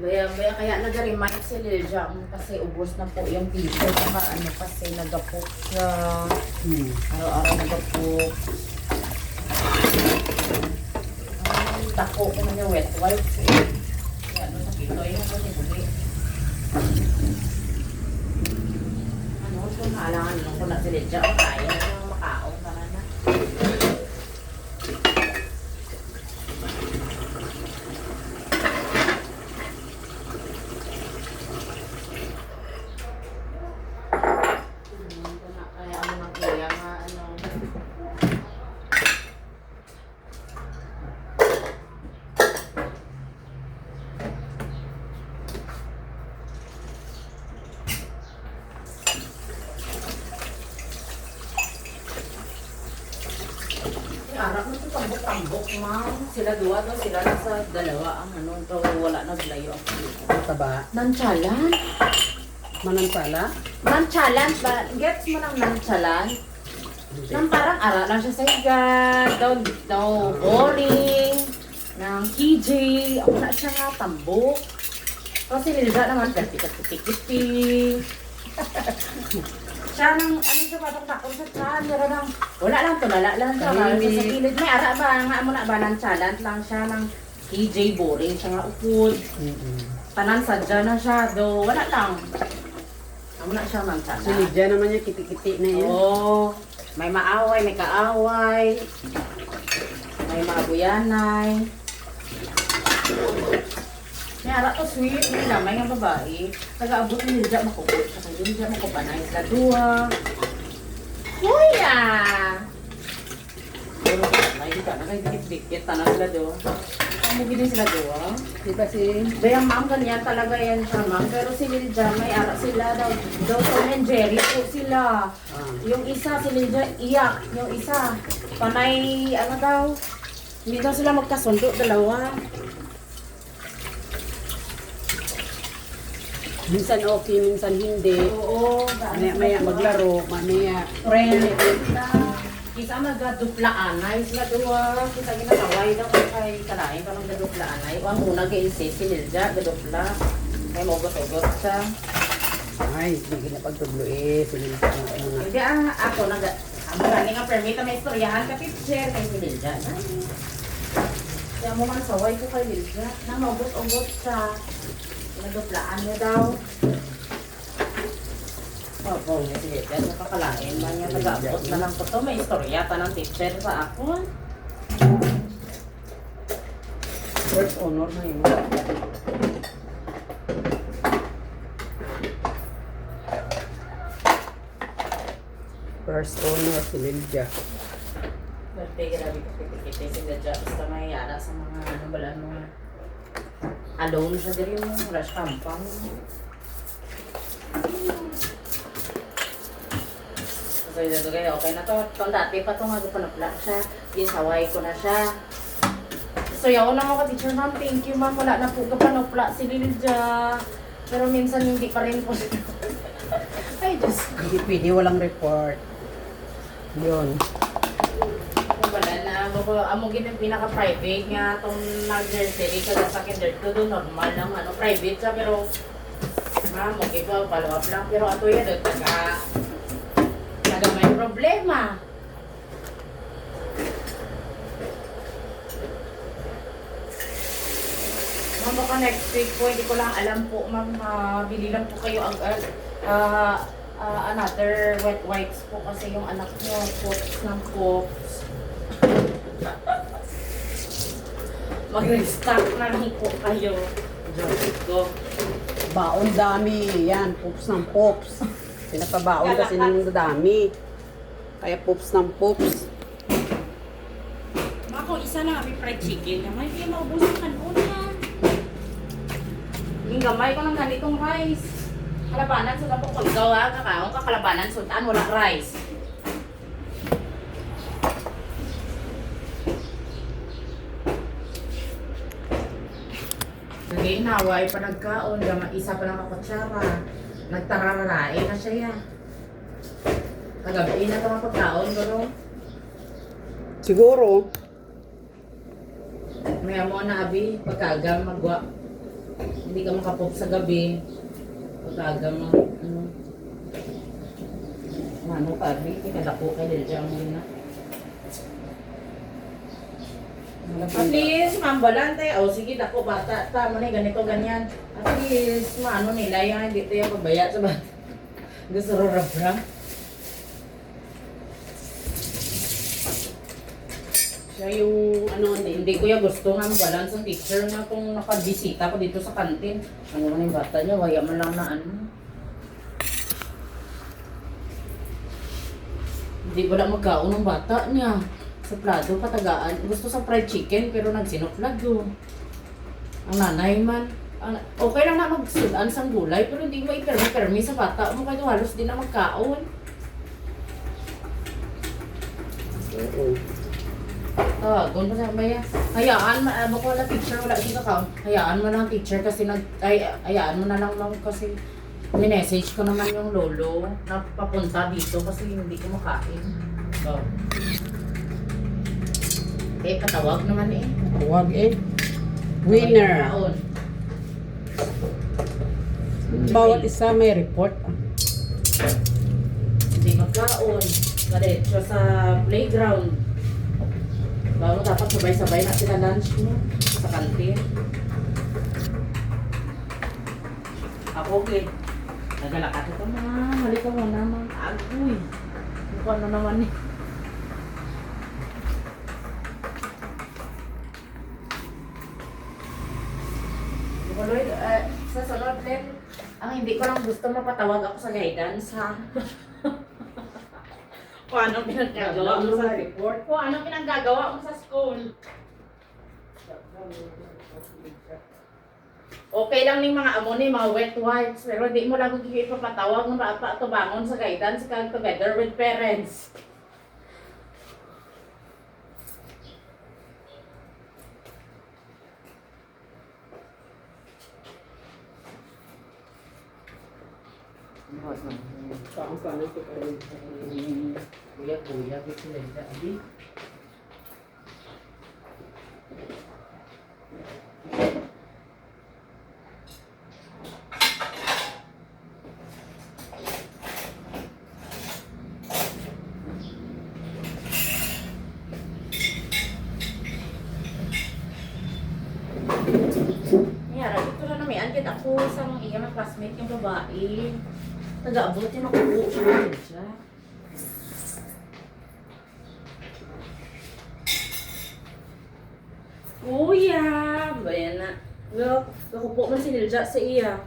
Kaya nag-remind si Lilja kasi ubos na po yung piso. Saka ano kasi nagapok siya. Araw-araw nagapok. Ay, tako ko na yung wet wipes eh. Kaya ano sa pito yun ako ni Buli. Ano, ito naalangan lang ko na si Lilja. O kaya na yung makaong para na. Arap mo ito tambok-tambok, ma'am. Sila dua to, sila nasa dalawa ang ano, ito wala naglayo ang pito. Taba. Nonchalant? Manansala? Nonchalant ba? Gets mo ng nonchalant? Nang parang ara lang siya sa higat, daw boring, ng KJ, ako na siya nga, tambok. Kasi nilga naman, kati-kati-kiti. Siya nang, ano siya, patok-takot sa tiyan, meron ng, wala lang, tulala lang siya, Tahimik. sa kilid. May ara ba, nga mo na ba, nonchalant lang siya, ng KJ boring, siya nga upod. Tanan sadya na siya, do wala lang. Amo na siya nonchalant. Si Lydia naman niya, kiti-kiti na yan. Oo. May maaway, may kaaway. May maabuyanay. May ara to sweet. May lamay nga babae. Taga-abot ni Lydia makukot. Saka yun Lydia makupanay sila duwa. Kuya! Puro may di ka na kayo dikit-dikit. Tanang sila duwa. Kamugi din sila duwa. Di ba si... Bayang ma'am, ganyan talaga yan siya ma'am. Pero si Lydia, may ara sila daw. Tom and Jerry po sila. Yung isa, si Lydia, iyak. Yung isa, panay, ano daw. Hindi daw sila magkasundo, dalawa. Minsan okay, minsan hindi. Oo. Maya maglaro, mamaya. Friend. Isa magaduplaan-ay sila duwa. Kita ginakaway daw kay kalain pa ng gaduplaan-ay. Ang una ga-insist si Lydia, gadupla. May mogot-ogot siya. Ay, hindi na pagtublo eh. Sige na ano na. Hindi ako ang galing ang permit na may istoryahan ka teacher kay si Lydia. Kaya mo man saway ko kay Lydia. Na magot-ogot siya. Pinagduplaan niya daw. Opo, niya si Lydia. Nakakalain man niya. Nag-abot na lang ko to. May istorya pa ng teacher sa ako. First honor na yun. First honor si Lydia. Birthday, grabe ko kitikiti si Lydia. Basta may yara sa mga ano bala mo. Alone siya diri mo. Wala siya kampang. So, ito kayo, okay na to. Itong dati pa ito nga, panapla siya. Gisaway ko na siya. So, yaw na mga teacher ma'am. Thank you ma'am. Wala na po ka panapla si Lydia. Pero minsan hindi pa rin po siya. Ay, Diyos ko. Hindi pwede, walang report. Yun. Kung wala na, amo gina pinaka-private nga itong nag-nursery ka sa kinder to doon, normal lang, ano, private siya, pero ma'am, okay ko, follow up lang, pero ato yan, taga may problema. Ma'am, baka next week po, hindi ko lang alam po, ma'am, bili lang po kayo agad. Another wet wipes po kasi yung anak nyo, pops ng pops. Mag-restock na lang po kayo. Diyos ko. Baon dami. Yan, pops ng pops. Pinapabaon kasi ng dami. Kaya pops ng pops. Ako, isa lang kami fried chicken. Gamay, hindi maubusan ka noon ha. Yung gamay ko ng ganitong rice. Kalabanan, sudan po. Kung ikaw ha, kakaon ka, kalabanan, sudan, wala rice. Sige, naway pa nagkaon, isa pa lang kakutsara. Nagtarararain na siya ya. Kagabi na ito ang pagkaon, garo. Siguro. May amo na abi, pagkaga magwa. Hindi ka makapop sa gabi. Pagkaga ano ka abi, kadako kay Liljang mo na. At least, mambalante. O sige, dako bata. Tama na ganito, ganyan. At least, maano nila yan. Hindi tayo pagbayat sa bata. Gusto rarabra. Siya yung ano, Hindi ko yung gusto nga balance ang teacher na kung nakabisita ko dito sa kantin. Ano man yung bata niya, waya man lang na ano. Hindi wala magkaon ng bata niya. Sa plato, patagaan. Gusto sa fried chicken pero nagsinoklag yun. Ang nanay man. Okay lang na magsudan sa gulay pero hindi mo ipermi-permi sa bata mo kayo halos di na magkaon. oo. Kung pa sa maya, hayaan mo ko wala teacher, wala din ka. Hayaan mo lang teacher kasi hayaan mo na lang kasi minessage ko naman yung lolo na papunta dito kasi hindi ko makain. So, patawag naman eh. Huwag eh. Winner. Taon. Bawat isa may report. Hindi magkaon. Diretso sa playground. Bago dapat sabay-sabay na sila lunch mo sa kantin. Ako okay. Nagalakat ito na. Halika mo naman. Agoy. Mukha na naman eh. Lloyd, sa sunod din, ang hindi ko lang gusto mapatawag ako sa guidance ha. Kung anong pinagagawa mo sa report, kung anong pinagagawa mo sa school. Okay lang ning mga amo ni mga wet wipes, pero di mo lang ipapatawag ng bata to bangon sa guidance kag together with parents. Saan ka na ito kayo? Kuya, gitu ya, abi. Yara, dito na namin. Andit ako sa mga iya mga classmate yung babae. Taga-abot yung nakupo siya. Kuya! Bayan na. Well, nakupo man si Nilja sa iya.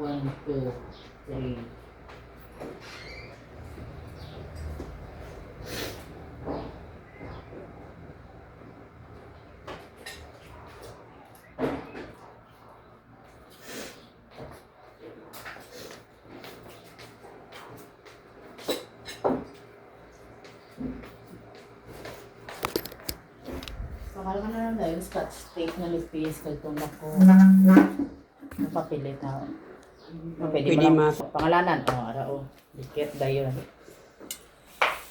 1, 2, 3. Sakal ka na lang dahil scotch tape na lipis kay tunak ko. Napapilit na. Pwede Pwede mo lang mas- pangalanan. Ara o. Dikit dayon.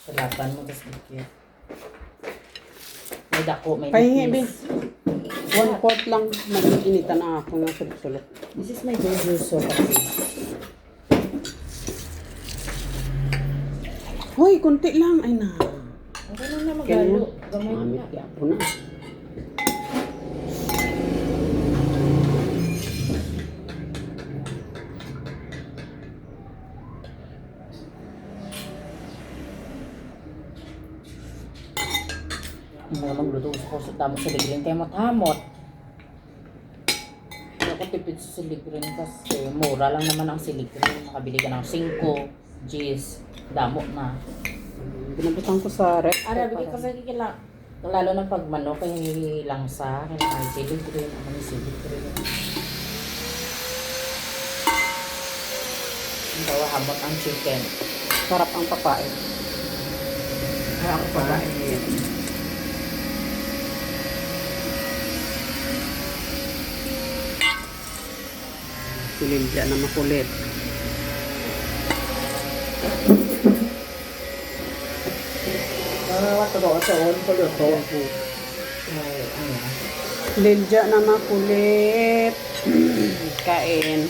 Salapan mo tas dikit. May dako, may Pahingi, lipis. 1/4 lang. Mag-initan na ako ng sulok-sulok. This is my jojo so kasi. Hoy, kunti lang. Ay na. Okay lang na magalo. Gamay mo Mamit na. ya po na. Hindi mo magluto sa kusot damo sa ligrin kaya matamot. Kaya ako tipid sa siligrin kasi mura lang naman ang siligrin. Makabili ka ng 5, G's, damo na. Binabutan ko sa rep. Ara, bigay ko sa kikila. Lalo na pag manok, kaya langsa, kailangan may siligrin. Ako may siligrin. Ang bawa habang ang chicken. Sarap ang papain. Ara ako pa ba? Silindya na makulit. What about sa own ko luto? Ay, ano? Silindya na makulit. Kain.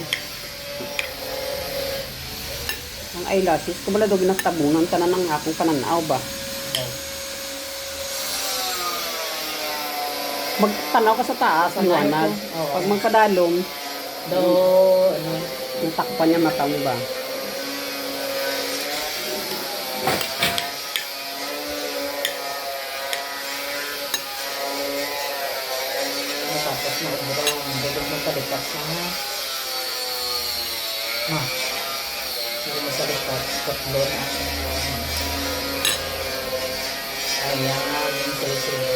Ang eyelashes ko bala daw ginatabunan tanan ng akong pananaw ba? Magtanaw ka sa taas, ang liwanag. Oo. Pag magpadalom, Do, ano? yung takpan niya mata mo ba? Tapos na ubro, hindi mo talipas na. Ma, hindi mo sa lipas, tatlo na ang ayan, yung sili-sili.